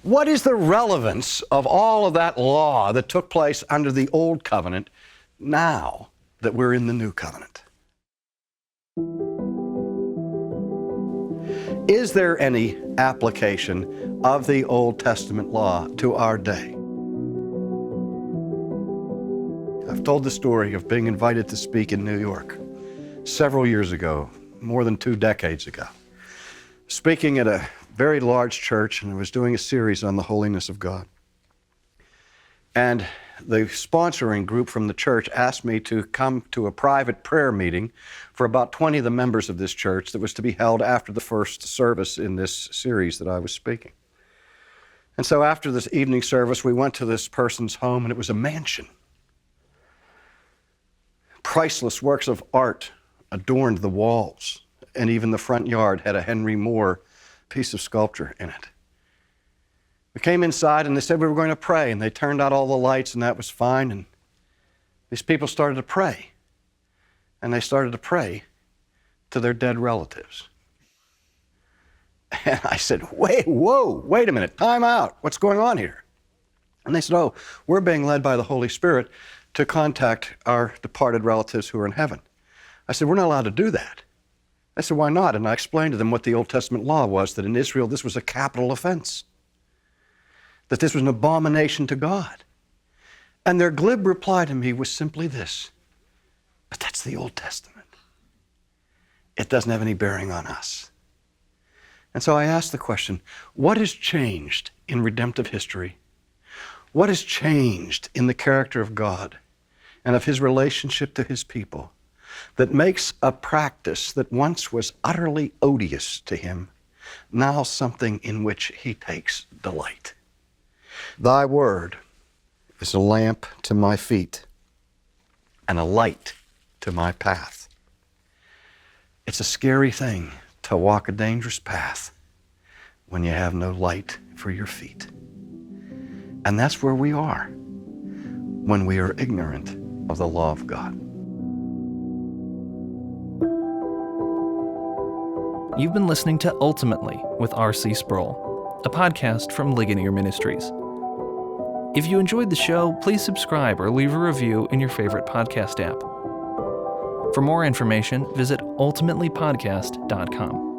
What is the relevance of all of that law that took place under the Old Covenant now that we're in the New Covenant? Is there any application of the Old Testament law to our day? I've told the story of being invited to speak in New York several years ago, more than 2 decades ago, speaking at a very large church, and I was doing a series on the holiness of God. And the sponsoring group from the church asked me to come to a private prayer meeting for about 20 of the members of this church that was to be held after the first service in this series that I was speaking. And so after this evening service, we went to this person's home, and it was a mansion. Priceless works of art adorned the walls, and even the front yard had a Henry Moore piece of sculpture in it. We came inside, and they said we were going to pray, and they turned out all the lights, and that was fine, and these people started to pray, and they started to pray to their dead relatives. And I said, wait a minute, time out, what's going on here? And they said, oh, we're being led by the Holy Spirit to contact our departed relatives who are in heaven. I said, we're not allowed to do that. I said, why not? And I explained to them what the Old Testament law was, that in Israel this was a capital offense, that this was an abomination to God. And their glib reply to me was simply this: but that's the Old Testament. It doesn't have any bearing on us. And so I asked the question, what has changed in redemptive history? What has changed in the character of God and of His relationship to His people that makes a practice that once was utterly odious to Him now something in which He takes delight? Thy word is a lamp to my feet and a light to my path. It's a scary thing to walk a dangerous path when you have no light for your feet. And that's where we are when we are ignorant of the law of God. You've been listening to Ultimately with R.C. Sproul, a podcast from Ligonier Ministries. If you enjoyed the show, please subscribe or leave a review in your favorite podcast app. For more information, visit ultimatelypodcast.com.